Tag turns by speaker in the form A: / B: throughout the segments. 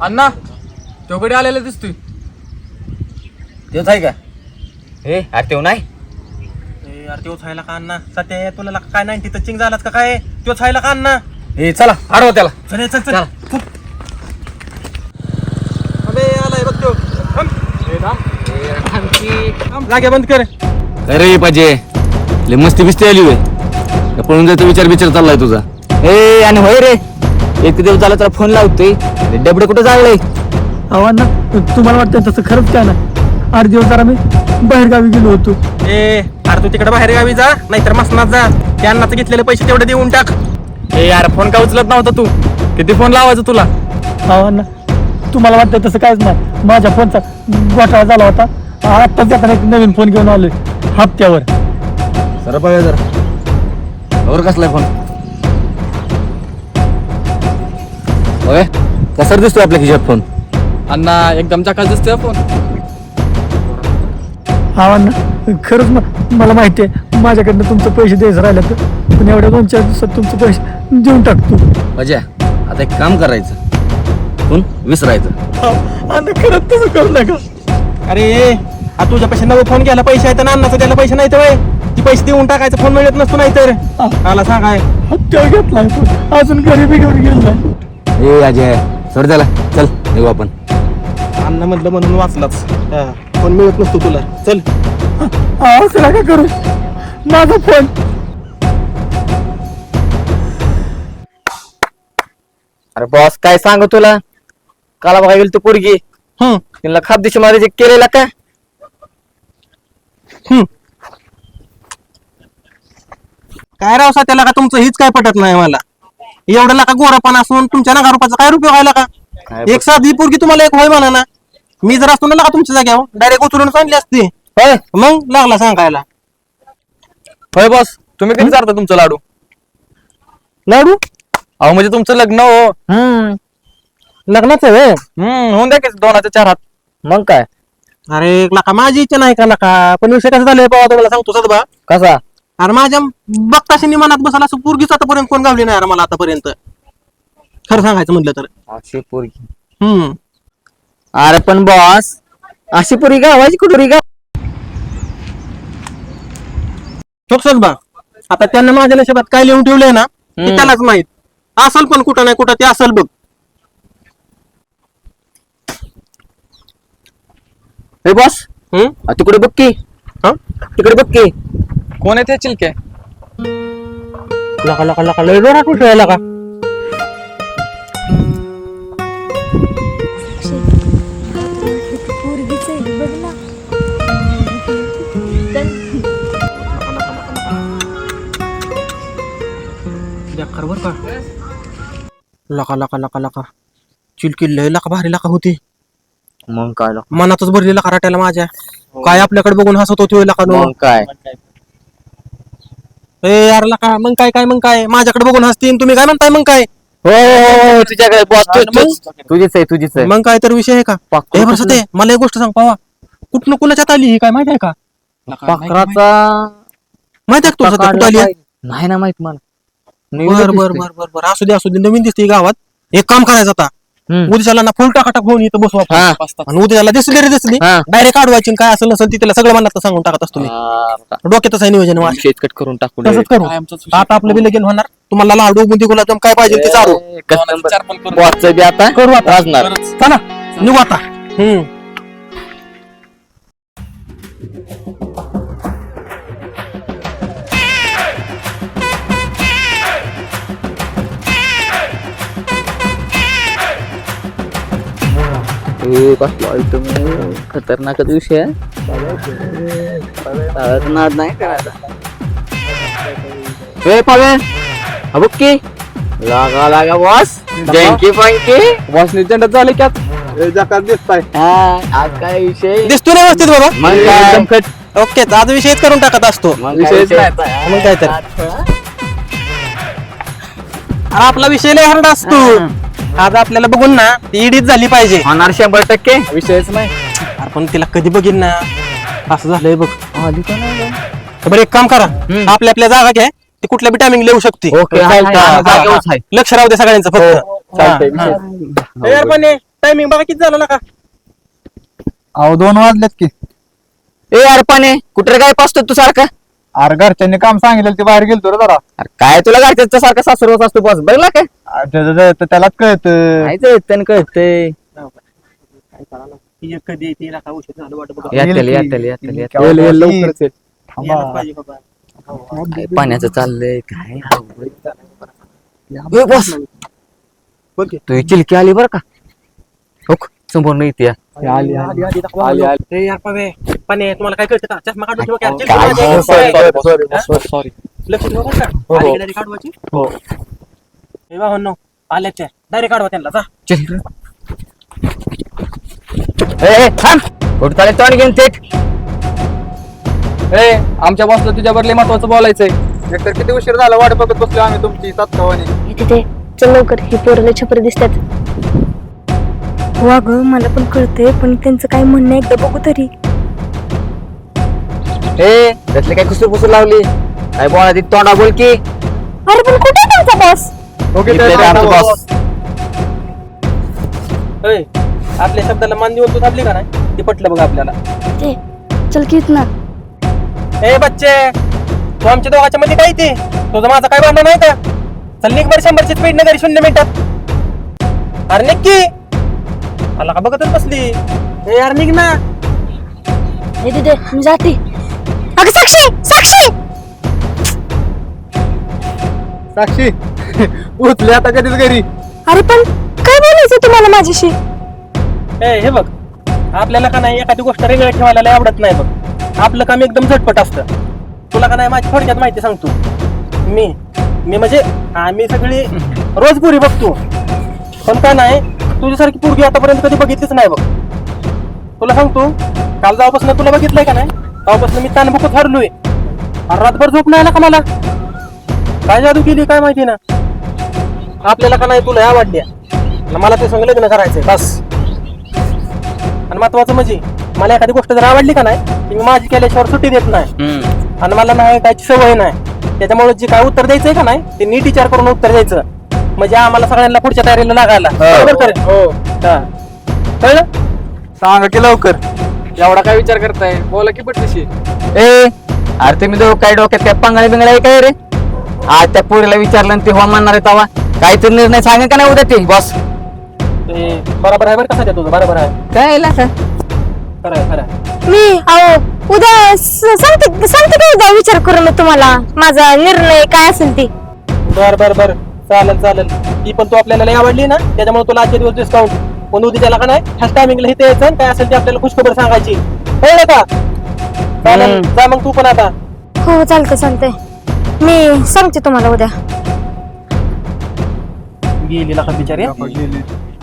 A: अण्णा चौकडे आलेला दिसतोय.
B: तेच आहे का? हे अरे तेव नाही.
C: यार त्यो छायला का अण्णा सत्या तुला काय 90 टचिंग झालाच का काय? त्यो छायला का अण्णा?
B: हे चला अडवा त्याला.
C: चल चल चल अबे आलाय बघ त्यो. थांब जागे बंद कर.
B: अरे पाहिजे लय मस्ती बिस्ती आली होय. पळून जायचा विचार चाललाय तुझा. ए आणि होय रे एक दिवस झाला त्याला फोन लावतोय. डबडे कुठं जाळलंय?
D: अण्णा तुम्हाला वाटतं तसं खरंच काय ना? 8 दिवस जरा मी बाहेर गावी गेलो होतो.
C: अरे तू तिकडे बाहेर गावी जा नाहीतर मसनात जा. त्या अण्णाचे घेतलेले पैसे तेवढे देऊन टाक.
A: ए यार फोन का उचलत नव्हता तू? किती फोन लावायचा तुला?
D: अण्णा तुम्हाला वाटतं तसं काहीच नाही. माझ्या फोनचा घोटाळा झाला होता. आत्ताच आता एक नवीन फोन घेऊन आलोय हप्त्यावर.
B: सर बघा जरा और कसलाय फोन? होय कसा दिसतोय आपल्या खिशात फोन?
A: अण्णा एकदम चकाच दिसतोय फोन.
D: अण्णा खरंच मला माहिती आहे माझ्याकडनं तुमचं पैसे द्यायचं राहिलं तर, पण एवढ्या 2-4 दिवसात तुमचे पैसे देऊन टाकतो.
B: मजा आता एक काम करायचं, फोन विसरायचं.
D: अण्णा खरंच तसं करू नका.
C: अरे तुझ्या पैसे नवे फोन घ्यायला पैसे आहेत ना अण्णाचा द्यायला पैसे नाही तर ती पैसे देऊन टाकायचं. फोन मिळत नसतो नाही तर मला सांगाय
D: हप्त्यावर घेतलाय पण अजून गरीबी घेऊन गेलाय.
B: ए अजय सोड त्याला, चल निघू आपण.
C: अण्णा म्हटलं म्हणून वाचलाच. फोन मिळत नसतो तुला. चल
D: असं नका करू. माझा फोन
B: अरे बॉस काय सांगू तुला, काला बघा गेली तू पोरगी तिला खाप दिशे मध्ये केलेला का?
C: काय राव त्याला का तुमचं हीच काय पटत नाही मला. एवढं लाका गोरापण असून तुमच्या नका रुपयाचा काय रुपये व्हायला का? एक साधी पोरगी तुम्हाला एक होय म्हणा ना. मी जर असतो ना लाका तुमच्या जाग्यावर डायरेक्ट उचलून सांगली असती.
B: होय
C: मग लागला सांगायला.
A: होय बॉस तुम्ही कधी चालता तुमचं लाडू?
C: लाडू
A: अहो म्हणजे तुमचं लग्न हो.
C: लग्नाचं आहे.
A: होऊन द्या की 2-4 हात.
B: मग काय?
C: अरे लाका माझी इच्छा नाही का लाका, पण विषय कसा झालाय बाबा तुम्हाला सांगतो सदबा.
B: कसा?
C: अरे माझ्या बघताशी मनात बसायला असं पोरगीच आतापर्यंत कोण गावली नाही. अरे मला आतापर्यंत खरं सांगायचं म्हटलं तर.
B: अशी पोरगी?
C: हम्म
B: अरे पण बॉस अशी पोरगी गावाची कुठोरी गाव?
C: बा आता त्यांना माझ्या नशिबात काय लिहून ठेवलंय ना ते त्यालाच माहित. असल पण कुठं नाही कुठं ते असल बघ.
B: हे बॉस तिकडे बघ की. तिकडे बघ की.
A: कोण आहे ते चिलके?
C: लका लका लका लय जोरात उठवायला का? बर का लका लका लका लका चिलकी लय लका भारी लका होती.
B: मग काय?
C: मनातच भरलेला कराट्याला माझ्या. काय आपल्याकडे बघून हसत होती लका.
B: मग काय?
C: ए यार लका मग काय माझ्याकडे बघून हसतीन तुम्ही काय म्हणताय मग काय?
B: हो तुझ्याकडे बॉस तुझीच आहे.
C: मग काय तर विषय आहे का? हे बरं ते मला एक गोष्ट सांग पावा, कुठनं कुणाच्यात आली ही काय माहिती आहे का?
B: पाखराचा
C: माहिती आहे का तुला कुठं आली?
B: नाही ना माहित मला.
C: बर बर बर बर बर असू दे नवीन दिसते गावात. एक काम करायचं आता उद्याला ना फुल टाकाटाक होऊन इथं बसू आपण. आणि उद्याला दिसली डायरेक्ट अडवायची काय असेल नसेल ती त्याला सगळं मनात सांगून टाकत असतो मी. डोक्यातच आहे नियोजन.
B: शेतकट करून टाकू.
C: तसंच करू. आता आपलं बी लगीन होणार. तुम्हाला लाडू बुंदी गुलाबजाम काय पाहिजे ते चालू
B: बॉसचं बी आता
C: करू. आता
B: वाजणार.
C: चला निघू आता.
B: खतरनाक विषय नाही करायचा. बघ की लागा बॉस. जँकी पंकी
A: बॉस निजंड झाले की
C: दिसताय
B: आज काय विषय
C: दिसतो ना व्यवस्थित बाबा.
B: मग काय?
C: ओके आज विषयच करून टाकत असतो.
B: मग
C: काय तर आपला विषय लय हरड असतो. आज आपल्याला बघून ना ती इडीच झाली पाहिजे.
B: होणार 100%.
A: विषयच नाही.
C: आपण तिला कधी बघीन ना असं झालंय बघ. बरं एक काम करा, आपल्या जागा घ्या. ती कुठल्या बी टायमिंग लिहू शकते. लक्ष राहू दे सगळ्यांचं फक्त. पण टायमिंग बघा किती झालं ना का.
A: अहो 2 वाजलेत की.
B: ए यार पाने कुठे काय पाचतो तू सारखा?
A: अरे घरच्यांनी काम सांगितलं ते बाहेर गेलतो रे जरा.
B: अरे काय तुला घरच्याचा सारखा सासुरवास असतो बस बघला काय?
A: त्यालाच कळत.
B: कायचं कळतंय.
C: ही कधी येते ना का उशीर झालं वाटत बघा.
A: लवकरच ये.
C: यायलाच पाहिजे बाबा.
B: काय पाण्याचं चाललंय काय ए, बस
C: बोल की.
B: तू चिलकी आली बरं का हो समोर नाही येते
A: आली
C: ए यार पावे पाणी तुम्हाला काय कळतं का? चष्मा काढून ठेवा की यार.
B: काय?
A: सॉरी.
C: लक्ष ठेवा बरं का? आली गाडी काढवायची. ए भावांनो आल्या त्या डायरेक्ट काढवा त्यांना जा.
B: चल ए थांब कुठं चालेल तोंड घेऊन थेट
A: ए आमच्या बॉसला तुझ्यावर लय महत्वाचं बोलायचंय. एकतर किती उशीर झाला वाट बघत बसलो आम्ही तुमची तत्कावानी.
E: तिथे चल लवकर ही पोरले छपर दिसतात. वा ग मला पण कळतंय पण त्यांचं काय म्हणणं आहे एकदा बघू तरी.
B: ए त्यातले काय कुसूर पुसूर लावली काय बोला ती तोंडा बोल की
E: अरे पण कुठे तुमचा बॉस?
B: इथे रे आमचा बॉस.
C: ए आपल्या शब्दाला मान देऊन तू थांबली का नाही ते पटलं बघा आपल्याला.
E: ते चल की ना.
C: ए बच्चे तू आमच्या दोघांच्या मध्ये काय ते तुझं माझं काय भांडण नाही का? चल निघ बरं 100ची स्पीड न घरी 0 मिनिटात. अरे नक्की आला का बघतच बसली. ए यार निघ ना.
E: हे तिथे मी जाते. अगं साक्षी साक्षी
A: साक्षी उचले आता कधीच घरी.
E: अरे पण काय बोलायचं तुम्हाला माझ्याशी?
C: ए हे बघ आपल्याला का नाही एखादी गोष्ट रेगळ ठेवायला लय आवडत नाही बघ. आपलं काम एकदम झटपट असतं. तुला का नाही माझी थोडक्यात माहिती सांगतो. मी म्हणजे आम्ही सगळी रोज पुरी बघतो पण काय नाही तुझ्यासारखी पोरगी आतापर्यंत कधी बघितलीच नाही बघ. तुला सांगतो काल जेव्हापासून तुला बघितलंय का नाही तेव्हापासून मी तानबुकत हरलोय. रातभर झोप नाही आला का मला. काय जादू केली काय माहिती ना. आपल्याला का नाही तुला आवडल्या मला ते संग लग्न करायचंय बस. आणि महत्वाचं म्हणजे मला एखादी गोष्ट जर आवडली का नाही ती मी माझी केल्याशिवाय सुट्टी देत नाही. आणि मला नाही कायची सवय नाही. त्याच्यामुळे जे काय उत्तर द्यायचंय का नाही ते नीट विचार करून उत्तर द्यायचं म्हणजे आम्हाला सगळ्यांना पुढच्या तयारीला लागायला. बरोबर करेल हो कळलं.
A: सांगा की लवकर. एवढा काय विचार करताय बोला की पटलीशी.
B: ए अरे तुम्ही दोघं काय डोक्यात काय पंगाळी बिंगळी काय रे? आज त्या पोरीला विचारलं आणि ते हो म्हणणार आहे तवा काहीतरी निर्णय सांगा का नाही उद्या ते बॉस.
C: ते बरोबर आहे बरं का सध्या तुझं बरोबर आहे.
B: काय
C: खरं आहे खरं आहे.
E: मी अहो उद्या सांगते की उद्या विचार करून मी तुम्हाला माझा निर्णय काय असेल ती.
C: बर बर बर चालेल चालेल. ती पण तू आपल्याला लय आवडली ना त्याच्यामुळे तुला आजच्या दिवस डिस्काउंट पण उद्या त्याला का नाही ह्याच टायमिंगला इथे यायचं आणि काय असेल ते आपल्याला खुशखबर सांगायची कळलं का. चालेल जा मग तू पण आता.
E: हो चालतंय मी सांगते तुम्हाला उद्या.
C: गेली का बिचारी.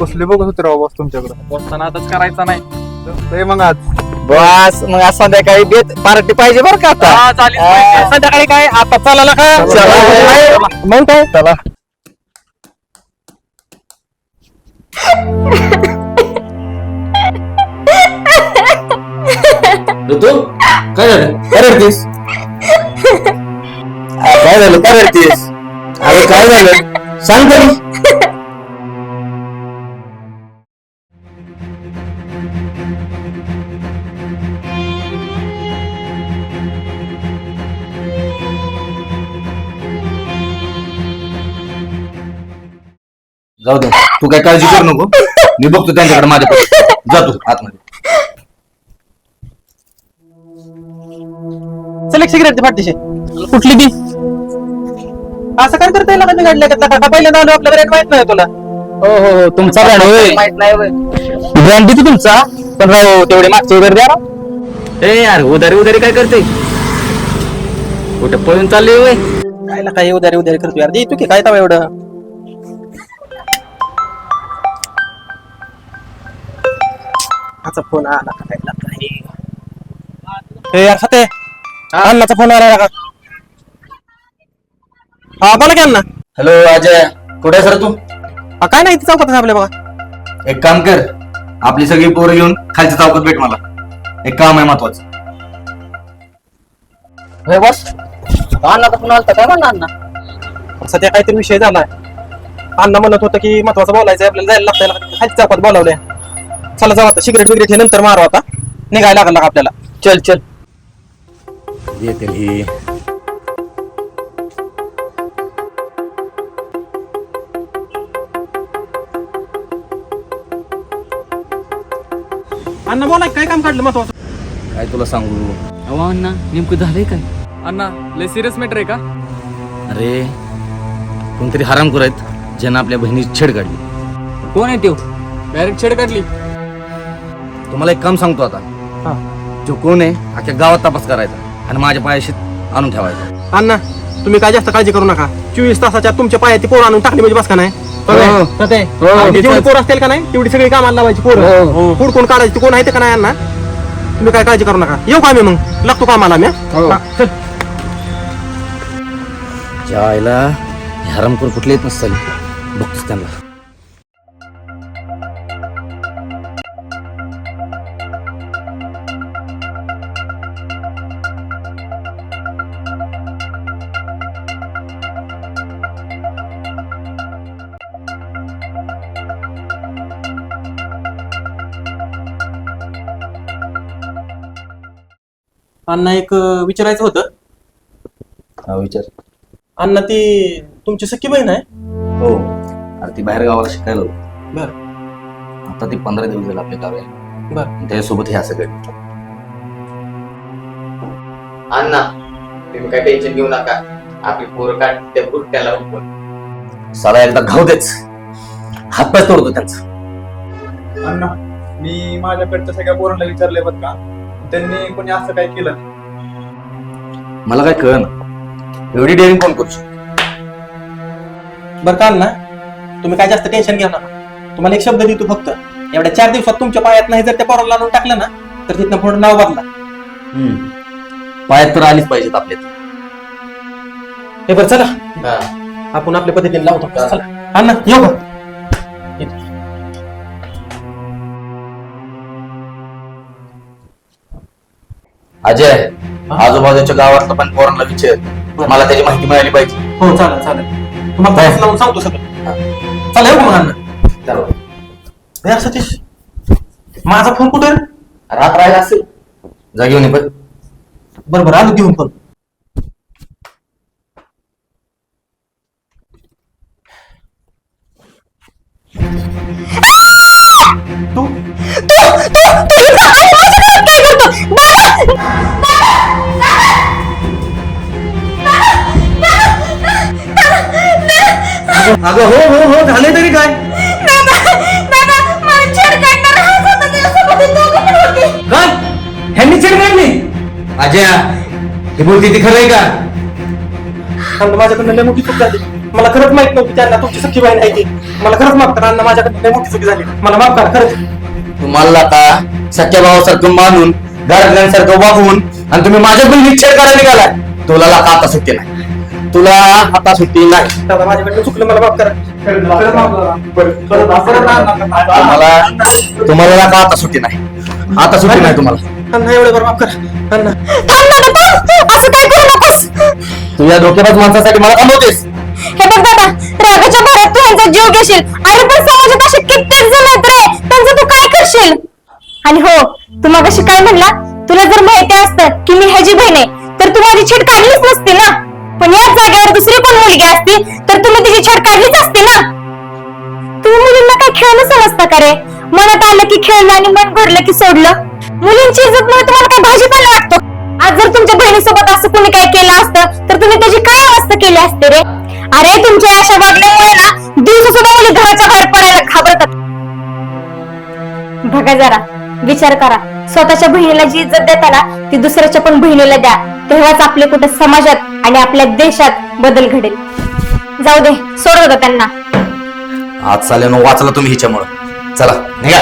A: कसले बघत होते राव बॉस तुमच्याकडे.
C: बसताना आताच करायचा नाही.
A: ते मग आज
B: बॉस मग आज संध्याकाळी बेत पार्टी पाहिजे बरं का आता.
C: संध्याकाळी काय आता चालायला का मग काय
A: चला.
B: ऋतू काय झालं काय रडतीस? काय झालं काय रडतीस? अरे काय झालं सांग तरी. जाऊ दे तू काय काळजी करू नको मी बघतो त्यांच्याकडे माझ्याकडे जातो आतमध्ये.
C: चल एक सिगरेट फाटतीशी कुठली ती. असं काय करता येईल का गाडल्या का पहिल्यांदा आलो आपल्याला रेट माहित नाही तुला.
B: हो हो हो तुमचा ब्रँड होय माहित नाही ब्रँड देतो तुमचा पण राव तेवढे मागचे वगैरे द्या राव. ए यार उधारी उधारी काय करते कुठे पळून चालले होय.
C: काय काय उधारी करतो यार देतो की काय तवा एवढं. आता फोन आला का काय हे यार सते अण्णाचा फोन आला का. हा बोला की अण्णा.
B: हॅलो अजय कुठे सर तू.
C: काय नाही चौकात आपल्या बघा.
B: एक काम कर आपली सगळी पोरं घेऊन खालच्या चौकात भेट मला एक काम आहे महत्वाचं. बस अण्णाचा फोन आलता काय म्हणा अण्णा.
C: सध्या काहीतरी विषय झालाय. अण्णा म्हणत होतं की महत्वाचं बोलायचं आपल्याला जायला लागतं खालच्या चौकात बोलावलंय. चला जाऊ आता, सिगरेट बिगरेट हे नंतर मारू आता, निघायला लागला आपल्याला.
B: चल चल येतील ही.
C: अण्णा बोला, काय काम काढलं महत्वाचं?
B: काय तुला सांगू
A: अहो अण्णा नेमकं झालंय काय? अण्णा लय सिरियस मॅटर आहे का?
B: अरे कोणतरी हरामखोर आहेत ज्यानं आपल्या बहिणीची छेड काढली.
A: कोण आहे त्यो? डायरेक्ट छेड काढली?
B: तुम्हाला एक काम सांगतो आता. जो कोण आहे अख्ख्या गावात तपास करायचा आणि माझ्या पायाशी आणून ठेवायचा.
C: अण्णा तुम्ही काय जास्त काळजी करू नका. 24 तासाच्या तुमच्या पायात ती पोरं आणून टाकली म्हणजे बस का नाही? आणि जेवढी पोरं असतील का नाही तेवढी सगळी कामाला लावायची पोरं. पुढ कोण काढायची कोण आहे का नाही अण्णा? तुम्ही काय काळजी करू नका. येऊ का आम्ही मग? लागतो कामाला आम्ही.
B: ज्या आईला हरामखोर कुठले येत नसतील बघतोस त्यांना.
C: अण्णा एक विचारायचं होतं.
B: विचार.
C: अण्णा ती तुमची सख्खी बहीण आहे?
B: हो. अरे ती बाहेर गावाला शिकायला होती.
C: बर
B: आता ती 15 दिवस झाले आपल्या गावी.
C: बर.
B: त्याच्यासोबत हे असं घडलं. अण्णा तुम्ही काय टेन्शन घेऊ नका. आपली पोरं काढ त्या बुरट्याला उठवून साला एकदा घाव देच हातपाय तोडतो त्यांचं.
A: अण्णा मी माझ्याकडच्या सगळ्या पोरांना विचारले बरं का, त्यांनी कोणी असं काय केलं?
B: मला काय कळ ना एवढी डेअरिंग कोण करू शकतो?
C: बर का अण्णा तुम्ही काय जास्त टेन्शन घ्या नका. तुम्हाला एक शब्द देतो फक्त, एवढ्या 4 दिवसात तुमच्या पायात नाही जर त्या पोराला आणून टाकलं ना तर तिथनं पुढे नाव बदला.
B: पायात तर आलीच पाहिजेत आपल्या.
C: हे बरं चला आपण आपल्या पद्धतीने लावतो. चला अण्णा येऊ का?
B: अजय आजूबाजूच्या गावातलं पण पोरांना विचार. मला त्याची माहिती मिळाली पाहिजे.
C: हो चालेल चालेल. तुम्हाला फोन लावून सांगतो सगळं. चला येऊ का मग अण्णा? हे सतीश माझा फोन कुठे?
B: रात राहिला असेल जा घेऊन ये. पण
C: बरोबर आलो घेऊन फोन. तू अगं हो हो हो झाले तरी काय? काय ह्यांनी छेड काढली?
B: अजय हे बोलते ती खरंय का?
C: माझ्याकडनं लय मोठी चूक झाली. मला खरंच माहित नव्हती त्यांना तुमची सख्खी बहीण आहे ती. मला खरंच माफ करा अण्णा, माझ्याकडनं लय मोठी चूक झाली. मला माफ करा खरंच.
B: तुम्हाला आता सख्या भावासारखं मानून घरातल्यांसारखं वागून आणि तुम्ही माझ्या पण छेड करायला निघालाय. तुला आता सुट्टी नाही. तुला आता सुट्टी नाही.
C: दादा माझ्याकडनं चुकलं, मला माफ करा.
B: तुम्हाला आता सुट्टी नाही. आता सुट्टी नाही तुम्हाला.
C: अण्णा एवढं बरं माफ करा अण्णा.
E: असं काय करू नकोस.
B: तुझ्या धोकेबाज माणसासाठी मला थांबवतेस?
E: हे बघ दादा, रागाच्या भरात तू यांचा जीव घेशील आणि पण समाजात असे कित्येक जण आहेत रे, त्यांचं तू काय करशील? आणि हो, तू मगाशी काय म्हणला, तुला जर माहिती असतं की मी ह्याची बहीण आहे तर तू माझी छेड काढलीच नसती ना. पण याच जागेवर दुसरी कोण मुलगी असती तर तुम्ही तिची छेड काढलीच असती ना. तुम्ही मुलींना काय खेळणं समजता का रे? मनात आलं की खेळलं आणि मन घडलं की सोडलं. मुलींची इज्जतमुळे तुम्हाला काय भाजीपाला वाटतो? आज जर तुमच्या बहिणीसोबत असं कोणी काय केलं असतं तर तुम्ही त्याची काय अवस्था केली असते रे? अरे तुमच्या अशा वागण्यामुळे ना दिवसा सुद्धा मुली घराच्या बाहेर पडायला घाबरतात. बघा जरा विचार करा, स्वतःच्या बहिणीला जी इज्जत देताना ती दुसऱ्याच्या पण बहिणीला द्या, तेव्हाच आपले कुठे समाजात आणि आपल्या देशात बदल घडेल. जाऊ दे, सोडू दे त्यांना.
B: आज चाल्यानं वाचला तुम्ही हिच्यामुळं. चला निघा.